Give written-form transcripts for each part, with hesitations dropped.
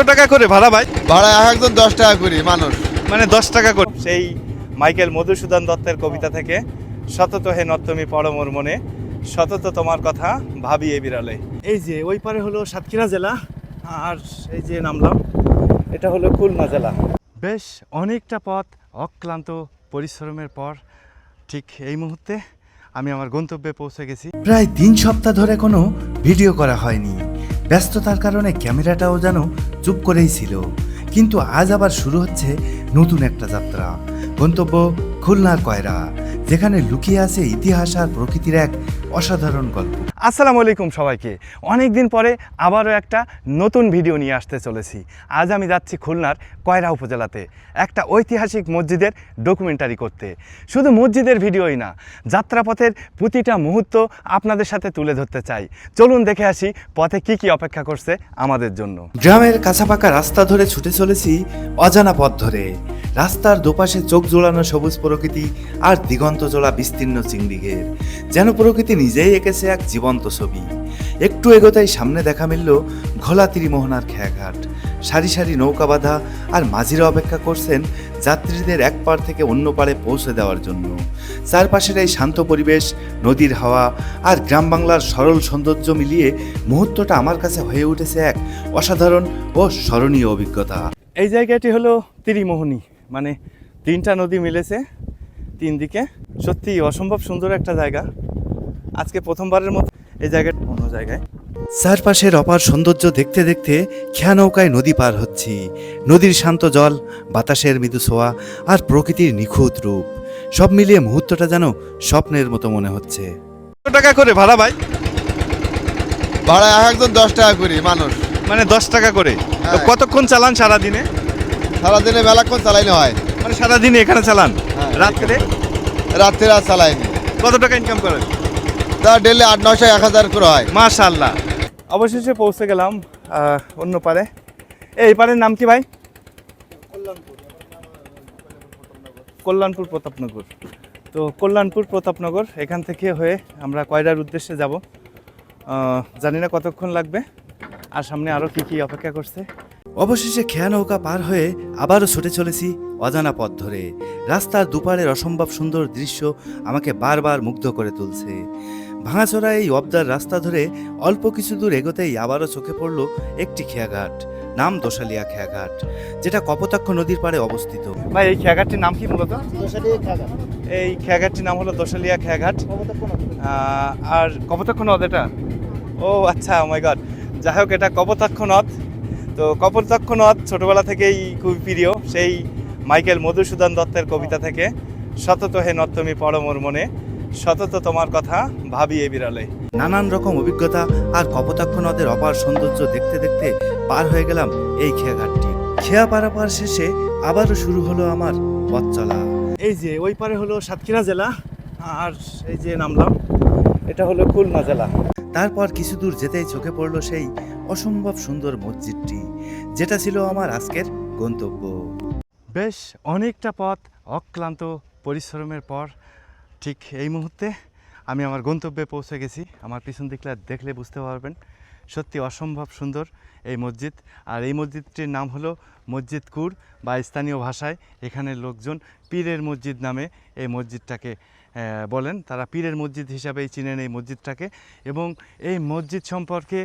কত টাকা করে ভাড়া ভাই? ভাড়া একজন 10 টাকা করি মানুষ। মানে 10 টাকা করে। সেই মাইকেল মধুসূদন দত্তের কবিতা থেকে সতত হে নর্তমী পরমর মনে, সতত তোমার কথা ভাবি এ বিরালে। এই যে ওই পারে হলো সাতক্ষীরা জেলা, আর এই যে নামলাম এটা হলো খুলনা জেলা। বেশ অনেকটা পথ অক্লান্ত পরিশ্রমের পর ঠিক এই মুহূর্তে আমি আমার গন্তব্যে পৌঁছে গেছি। প্রায় 3 সপ্তাহ ধরে কোনো ভিডিও করা হয়নি। ব্যস্ততার কারণে ক্যামেরাটাও যেন চুপ করেই ছিল। কিন্তু আজ আবার শুরু হচ্ছে নতুন একটা যাত্রা। গন্তব্য খুলনার কয়রা, যেখানে লুকিয়ে আছে ইতিহাস আর প্রকৃতির এক অসাধারণ গল্প। আসসালামু আলাইকুম সবাইকে। অনেক দিন পরে আবারও একটা নতুন ভিডিও নিয়ে আসতে চলেছি। আজ আমি যাচ্ছি খুলনার কয়রা উপজেলাতে একটা ঐতিহাসিক মসজিদের ডকুমেন্টারি করতে। শুধু মসজিদের ভিডিওই না, যাত্রাপথের প্রতিটা মুহূর্ত আপনাদের সাথে তুলে ধরতে চাই। চলুন দেখে আসি পথে কি কি অপেক্ষা করছে আমাদের জন্য। গ্রামের কাঁচাপাকা রাস্তা ধরে ছুটে চলেছি অজানা পথ ধরে। রাস্তার দুপাশে চোখ জোড়ানো সবুজ প্রকৃতি আর দিগন্ত জোড়া বিস্তীর্ণ চিংড়িঘের, যেন প্রকৃতি নিজেই এঁকেছে এক জীবন্ত ছবি। একটু এগোতেই সামনে দেখা মিলল ঘোলা ত্রিমোহনার খেয়াঘাট। সারি সারি নৌকা বাঁধা, আর মাঝিরা অপেক্ষা করছেন যাত্রীদের এক পাড় থেকে অন্য পাড়ে পৌঁছে দেওয়ার জন্য। চারপাশের এই শান্ত পরিবেশ, নদীর হাওয়া আর গ্রাম বাংলার সরল সৌন্দর্য মিলিয়ে মুহূর্তটা আমার কাছে হয়ে উঠেছে এক অসাধারণ ও স্মরণীয় অভিজ্ঞতা। এই জায়গাটি হলো ত্রিমোহনী, মানে 3টা নদী মিলেছে 3 দিকে। সত্যি অসম্ভব সুন্দর একটা জায়গা। আজকে প্রথমবারের মতো এই জায়গাটা অন্য জায়গায়। চারপাশের অপার সৌন্দর্য দেখতে দেখতে খেয়া নৌকায় নদী পার হচ্ছি। নদীর শান্ত জল, বাতাসের মৃদু ছোঁয়া আর প্রকৃতির নিখুঁত রূপ, সব মিলিয়ে মুহূর্তটা যেন স্বপ্নের মতো মনে হচ্ছে। কত টাকা করে ভাড়া ভাই? ভাড়া একজন 10 টাকা করি মানুষ। মানে 10 টাকা করে। তো হ্যাঁ। কতক্ষণ চালান সারাদিনে? সারাদিনে মেলাক্ষণ চালাইনি হয়। মানে সারাদিনে এখানে চালান? হ্যাঁ। রাত্রে রাত্রে আর চালাইনি। কত টাকা ইনকাম করেন? তা ডেলি 800-900-1000 করে হয়। মাশাআল্লাহ। অবশেষে পৌঁছে গেলাম অন্য পারে। এই পারের নাম কি ভাই? কল্যাণপুর প্রতাপনগর। তো কল্যাণপুর প্রতাপনগর, এখান থেকে হয়ে আমরা কয়রার উদ্দেশ্যে যাব। জানি না কতক্ষণ লাগবে, আর সামনে আরও কি কি অপেক্ষা করছে। অবশেষে খেয়া নৌকা পার হয়ে আবারও ছুটে চলেছি অজানা পথ ধরে। রাস্তার দুপারের অসম্ভব সুন্দর দৃশ্য আমাকে বারবার মুগ্ধ করে তুলছে। ভাঙাচোরা এই অবদার রাস্তা ধরে অল্প কিছু দূর এগোতেই আবারও চোখে পড়ল একটি খেয়াঘাট, নাম দোশালিয়া খেয়াঘাট, যেটা কপোতাক্ষ নদীর পাড়ে অবস্থিত। ভাই এই খেয়াঘাটটির নাম কি মূলত? এই খেয়াঘাটটির নাম হলো দোশালিয়া খেয়াঘাট। আর কপোতাক্ষ নদ এটা? ও আচ্ছা, ও মাই গড। যাই হোক, এটা কপোতাক্ষ নদ। তো কপোতাক্ষ নদ ছোটবেলা থেকেই খুব প্রিয়। সেই মাইকেল মধুসূদন দত্তের কবিতা থেকে সতত হে নর্তমী পরমর মনে, সতত তোমার কথা ভাবি এ বিরালে। নানান রকম অভিজ্ঞতা আর কপোতাক্ষ নদের অপার সৌন্দর্য দেখতে দেখতে পার হয়ে গেলাম এই খেয়াঘাটটি। খেয়া পারাপার শেষে আবারও শুরু হলো আমার পথ চলা। এই যে ওই পারে হলো সাতক্ষীরা জেলা, আর এই যে নামলাম এটা হলো খুলনা জেলা। তারপর কিছু দূর যেতেই চোখে পড়ল সেই অসম্ভব সুন্দর মসজিদটি, যেটা ছিল আমার আজকের গন্তব্য। বেশ অনেকটা পথ অক্লান্ত পরিশ্রমের পর ঠিক এই মুহূর্তে আমি আমার গন্তব্যে পৌঁছে গেছি। আমার পিছন দিকটা দেখলে বুঝতে পারবেন, সত্যি অসম্ভব সুন্দর এই মসজিদ। আর এই মসজিদটির নাম হলো মসজিদ কুর, বা স্থানীয় ভাষায় এখানের লোকজন পীরের মসজিদ নামে এই মসজিদটাকে বলেন। তারা পীরের মসজিদ হিসাবেই চিনেন এই মসজিদটাকে। এবং এই মসজিদ সম্পর্কে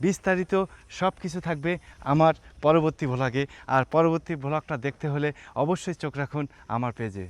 বিস্তারিত সব কিছু থাকবে আমার পরবর্তী ভ্লগে। আর পরবর্তী ভ্লগটা দেখতে হলে অবশ্যই চোখ রাখুন আমার পেজে।